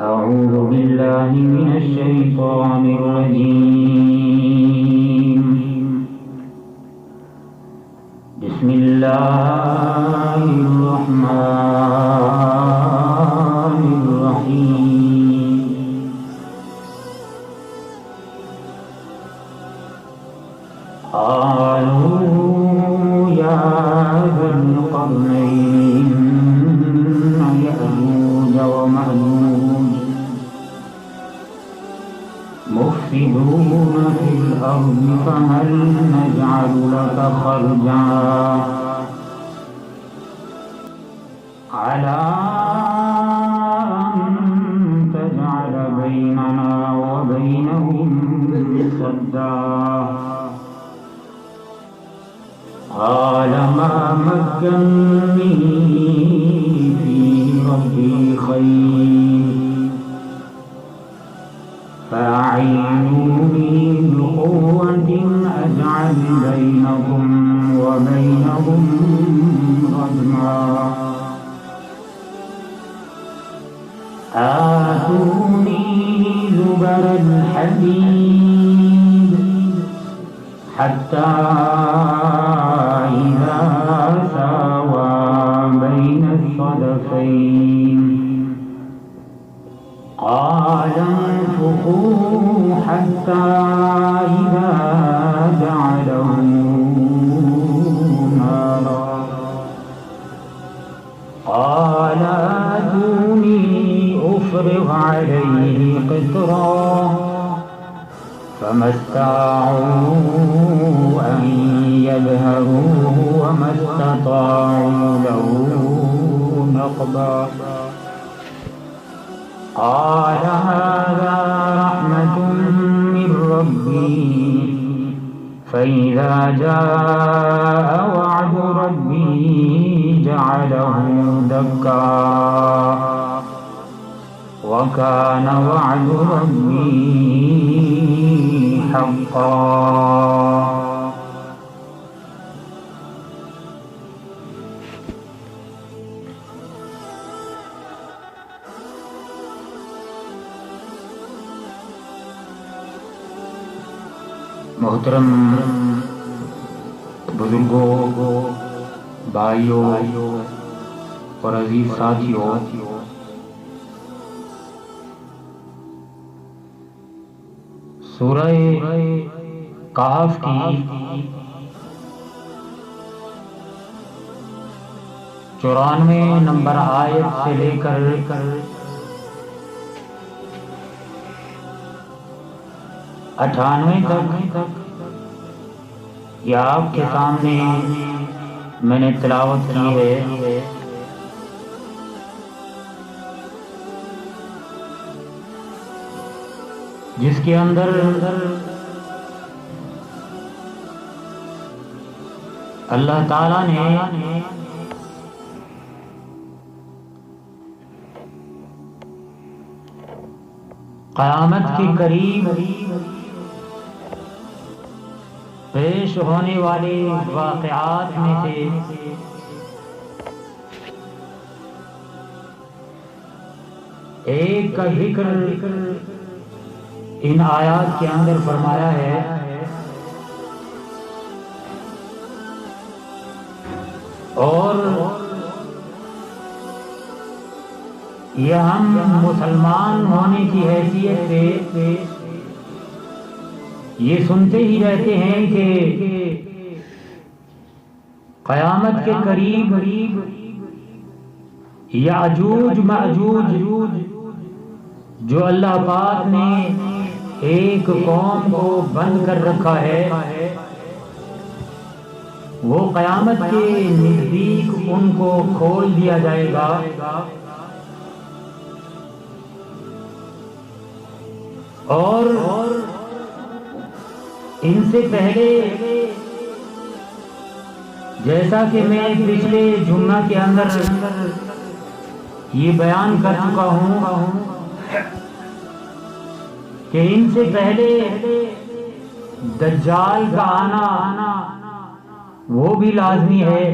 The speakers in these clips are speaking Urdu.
أعوذ بالله من الشيطان الرجيم. بسم الله الرحمن الرحيم. قالوا يا ذا القرنين إن يأجوج ومأجوج مفسدون في الأرض فهل نجعل لك خرجا على أن تجعل بيننا وبينهم سدا قال ما مكنني فيه ربي خير فأعينوني بقوة أجعل بينكم وبينهم ردما آتوني زبر الحديد حتى إذا ساوى بين الصدفين قال انفخوا حتى إذا جعله نارا قال آتوني أفرغ عليه قطرا فما استطاعوا أن يظهروه وما استطاعوا له نقبا قال هذا رحمة من ربي فإذا جاء وعد ربي جعله دكا وكان وعد ربي حقا. محترم بزرگوں، بھائیوں اور عزیز ساتھیوں، سورہ کہف کی 94 نمبر آیت سے لے کر 98 تک یہ آپ کے سامنے میں نے تلاوت کی ہے. جس کے اندر اللہ تعالیٰ نے قیامت کے قریب پیش ہونے والے واقعات میں سے ایک کا ذکر ان آیات کے اندر فرمایا ہے. اور یہ ہم مسلمان ہونے کی حیثیت سے یہ سنتے ہی رہتے ہیں کہ قیامت کے قریب یاجوج ماجوج جو اللہ پاک نے ایک قوم کو بند کر رکھا ہے، وہ قیامت کے نزدیک ان کو کھول دیا جائے گا. اور ان سے پہلے جیسا کہ میں پچھلے جمعہ کے اندر یہ بیان کر چکا ہوں کہ ان سے پہلے دجال کا آنا وہ بھی لازمی ہے.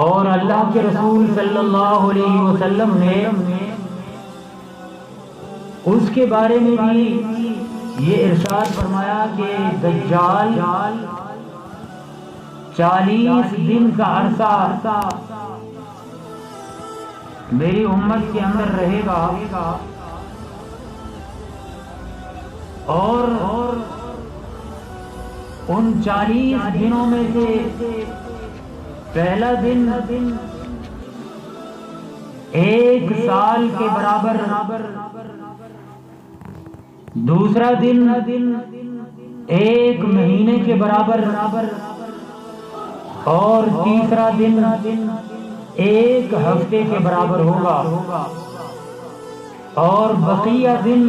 اور اللہ کے رسول صلی اللہ علیہ وسلم نے اس کے بارے میں بھی یہ ارشاد فرمایا کہ دجال 40 دن کا عرصہ میری امت کے اندر رہے گا اور ان 40 دنوں میں سے پہلا دن 1 سال کے برابر، دوسرا دن 1 مہینے کے برابر، اور تیسرا دن 1 ہفتے کے برابر ہوگا، اور بقیہ دن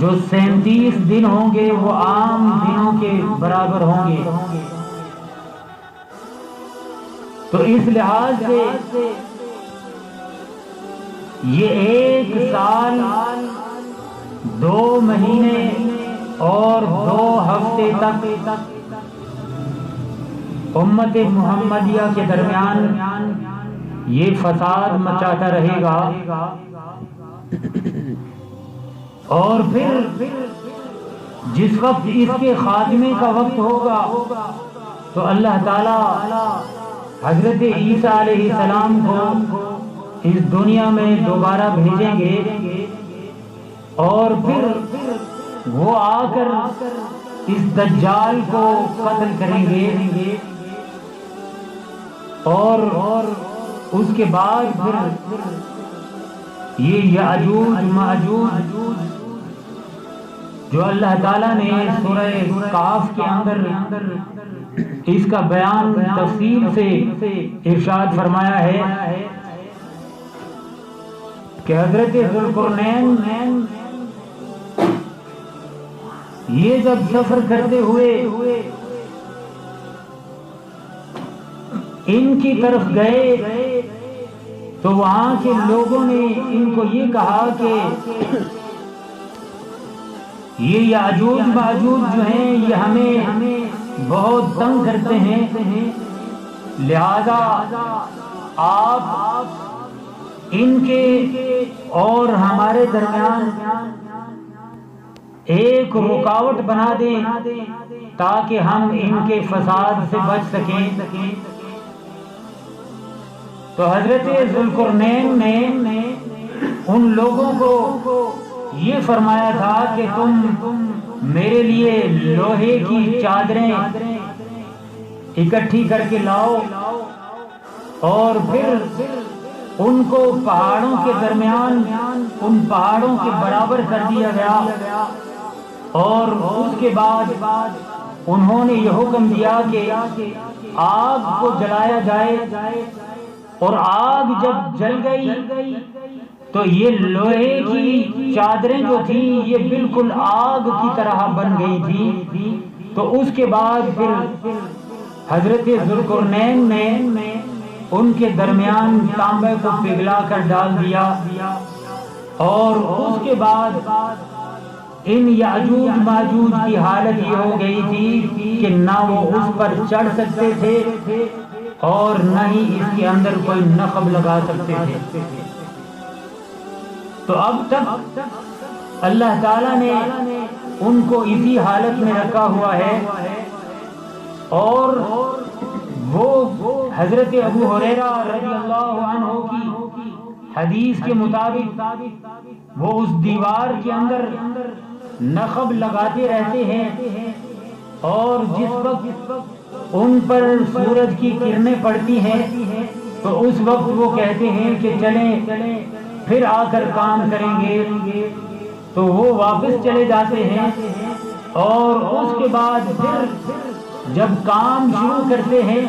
جو 37 دن ہوں گے وہ عام دنوں کے برابر ہوں گے۔ تو اس لحاظ سے یہ 1 سال 2 مہینے اور 2 ہفتے تک امت محمدیہ کے درمیان یہ فساد مچاتا رہے گا، اور پھر جس وقت اس کے خاتمے کا وقت ہوگا تو اللہ تعالی حضرت عیسیٰ علیہ السلام کو اس دنیا میں دوبارہ بھیجیں گے، اور پھر وہ آ کر اس دجال کو قتل کریں گے، اور اس کے بعد پھر یہ یاجوج ماجوج جو اللہ تعالیٰ نے سورہ کہف کے اندر اس کا بیان تفصیل سے ارشاد فرمایا ہے کہ حضرت ذوالقرنین یہ جب سفر کرتے ہوئے ان کی طرف گئے تو وہاں کے لوگوں نے ان کو یہ کہا کہ یہ یاجوج ماجوج جو ہیں یہ ہمیں بہت تنگ کرتے ہیں، لہذا آپ ان کے اور ہمارے درمیان ایک رکاوٹ بنا دیں تاکہ ہم ان کے فساد سے بچ سکیں۔ تو حضرت ذوالقرنین نے ان لوگوں کو یہ فرمایا تھا کہ تم میرے لیے لوہے کی چادریں اکٹھی کر کے لاؤ، اور پھر ان کو پہاڑوں کے درمیان ان پہاڑوں کے برابر کر دیا گیا، اور اس کے بعد انہوں نے یہ حکم دیا کہ آگ کو جلایا جائے، اور آگ جب جل گئی تو یہ لوہے کی چادریں جو تھیں یہ بالکل آگ کی طرح بن گئی تھی۔ تو اس کے بعد پھر حضرت ذوالقرنین نے ان کے درمیان تانبے کو پگھلا کر ڈال دیا، اور اس کے بعد ان یاجوج ماجوج کی حالت یہ ہو گئی تھی کہ نہ وہ اس پر چڑھ سکتے تھے اور نہ ہی اس کے اندر کوئی نقب لگا سکتے تھے۔ تو اب تک اللہ تعالیٰ نے ان کو اسی حالت میں رکھا ہوا ہے، اور وہ حضرت ابو ہریرہ رضی اللہ عنہ کی حدیث کے مطابق وہ اس دیوار کے اندر نقب لگاتے رہتے ہیں، اور جس وقت ان پر سورج کی کرنیں پڑتی ہیں تو اس وقت وہ کہتے ہیں کہ چلیں پھر آ کر کام کریں گے، تو وہ واپس چلے جاتے ہیں، اور اس کے بعد پھر جب کام شروع کرتے ہیں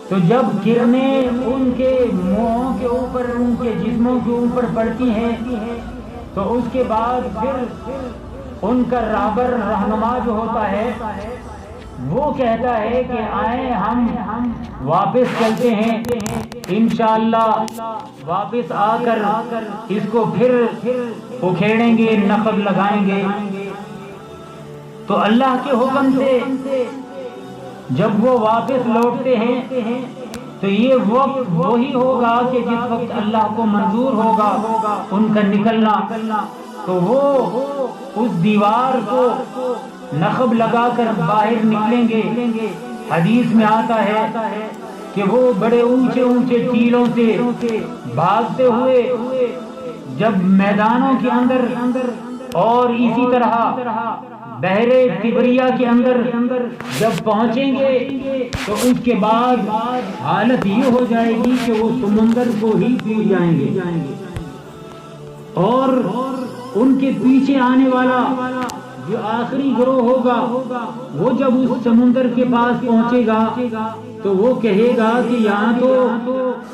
تو جب کرنیں ان کے منہوں کے اوپر ان کے جسموں کے اوپر پڑتی ہیں تو اس کے بعد پھر ان کا راہبر رہنما جو ہوتا ہے وہ کہتا ہے کہ آئیں ہم واپس چلتے ہیں، انشاءاللہ واپس آ کر اس کو پھر اکھیڑیں گے، نقب لگائیں گے۔ تو اللہ کے حکم سے جب وہ واپس لوٹتے ہیں تو یہ وقت وہی ہوگا کہ جس وقت اللہ کو منظور ہوگا ان کا نکلنا، تو وہ اس دیوار کو نخب لگا کر باہر نکلیں گے۔ حدیث میں آتا ہے کہ وہ بڑے اونچے اونچے ٹیلوں سے بھاگتے ہوئے جب میدانوں کے اندر اور اسی طرح بحر تبریہ کے اندر جب پہنچیں گے تو اس کے بعد حالت یہ ہو جائے گی کہ وہ سمندر کو ہی پی جائیں گے، اور ان کے پیچھے آنے والا جو آخری گروہ ہوگا وہ جب اس سمندر کے پاس پہنچے گا تو وہ کہے گا کہ یہاں تو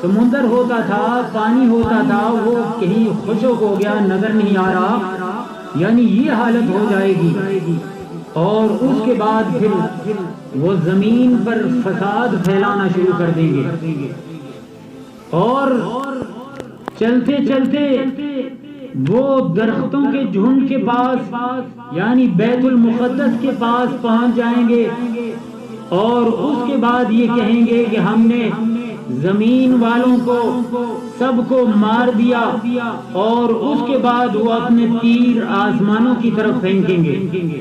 سمندر ہوتا تھا، پانی ہوتا تھا، وہ کہیں خشک ہو گیا، نظر نہیں آ رہا، یعنی یہ حالت ہو جائے گی۔ اور اس کے بعد پھر وہ زمین پر فساد پھیلانا شروع کر دیں گے، اور چلتے چلتے وہ درختوں کے جھنڈ کے پاس یعنی بیت المقدس کے پاس پہنچ جائیں گے، اور اس کے بعد یہ کہیں گے کہ ہم نے زمین والوں کو سب کو مار دیا، اور اس کے بعد وہ اپنے تیر آسمانوں کی طرف پھینکیں گے،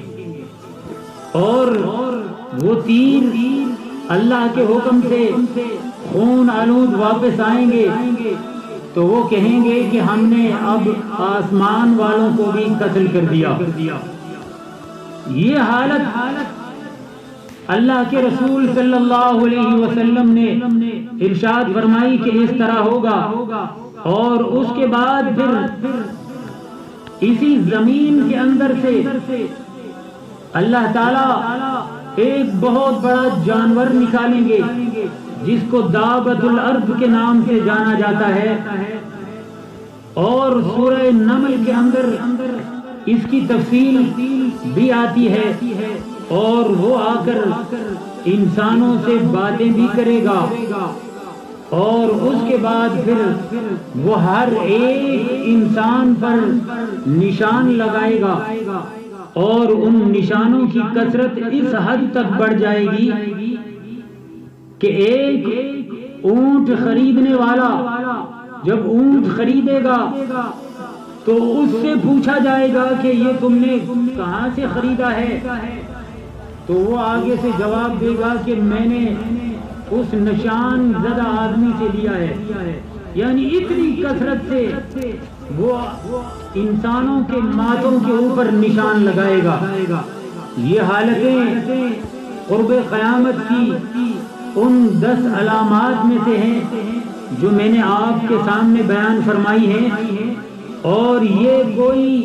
اور وہ تیر اللہ کے حکم سے خون آلود واپس آئیں گے، تو وہ کہیں گے کہ ہم نے اب آسمان والوں کو بھی قتل کر دیا۔ یہ حالت اللہ کے رسول صلی اللہ علیہ وسلم نے ارشاد فرمائی کہ اس طرح ہوگا، اور اس کے بعد پھر اسی زمین کے اندر سے اللہ تعالی ایک بہت بڑا جانور نکالیں گے جس کو دابۃ الارض کے نام سے جانا جاتا ہے، اور سورہ نمل کے اندر اس کی تفصیل بھی آتی ہے، اور وہ آ کر انسانوں سے باتیں بھی کرے گا، اور اس کے بعد پھر وہ ہر ایک انسان پر نشان لگائے گا، اور ان نشانوں کی کثرت اس حد تک بڑھ جائے گی کہ ایک اونٹ خریدنے والا جب اونٹ خریدے گا تو اس سے پوچھا جائے گا کہ یہ تم نے کہاں سے خریدا ہے، تو وہ آگے سے جواب دے گا کہ میں نے اس نشان زدہ آدمی سے لیا ہے، یعنی اتنی کثرت سے وہ انسانوں کے ماتھوں کے اوپر نشان لگائے گا۔ یہ حالتیں قرب قیامت کی ان 10 علامات میں سے ہیں جو میں نے آپ کے سامنے بیان فرمائی ہیں، اور یہ کوئی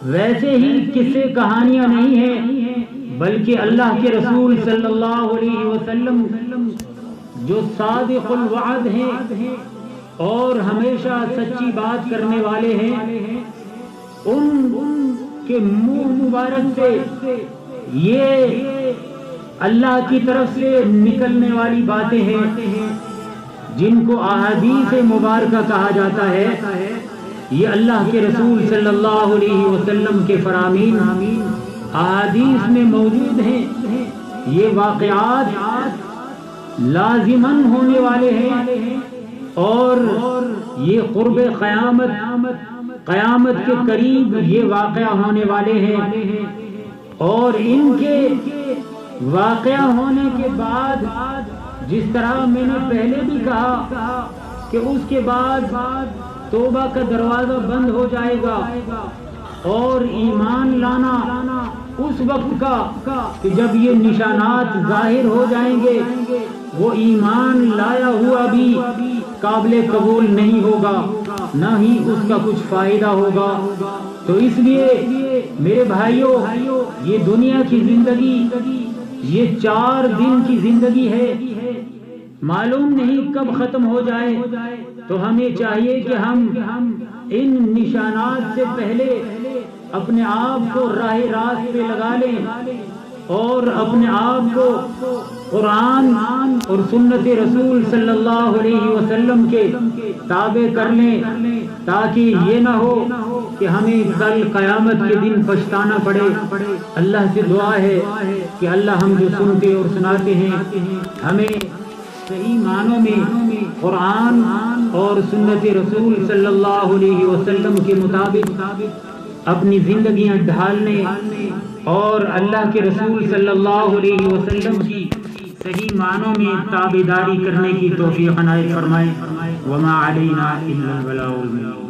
ویسے ہی قصے کہانیاں نہیں ہیں، بلکہ اللہ کے رسول صلی اللہ علیہ وسلم جو صادق الوعد ہیں اور ہمیشہ سچی بات کرنے والے ہیں، ان کے منہ مبارک سے یہ اللہ کی طرف سے نکلنے والی باتیں ہیں جن کو احادیث مبارکہ کہا جاتا ہے۔ یہ اللہ کے رسول صلی اللہ علیہ وسلم کے فرامین احادیث میں موجود ہیں، یہ واقعات لازماً ہونے والے ہیں، اور یہ قرب قیامت کے قریب یہ واقعہ ہونے والے ہیں، اور ان کے واقعہ ہونے کے بعد جس طرح میں نے پہلے بھی کہا کہ اس کے بعد توبہ کا دروازہ بند ہو جائے گا، اور ایمان لانا اس وقت کا کہ جب یہ نشانات ظاہر ہو جائیں گے وہ ایمان لایا ہوا بھی قابل قبول نہیں ہوگا، نہ ہی اس کا کچھ فائدہ ہوگا۔ تو اس لیے میرے بھائیوں، یہ دنیا کی زندگی یہ 4 دن کی زندگی ہے، معلوم نہیں کب ختم ہو جائے، تو ہمیں چاہیے کہ ہم ان نشانات سے پہلے اپنے آپ کو راہ راست پہ لگا لیں، اور اپنے آپ کو قرآن اور سنت رسول صلی اللہ علیہ وسلم کے تابع کر لیں، تاکہ یہ نہ ہو کہ ہمیں کل قیامت کے دن پچھتانا پڑے۔ اللہ سے دعا ہے کہ اللہ ہم جو سنتے اور سناتے ہیں ہمیں صحیح معنوں میں قرآن اور سنت رسول صلی اللہ علیہ وسلم کے مطابق اپنی زندگیاں ڈھالنے اور اللہ کے رسول صلی اللہ علیہ وسلم کی صحیح معنوں میں تابعداری کرنے کی توفیق عنایت فرمائے. وما علینا الا البلاغ المبین.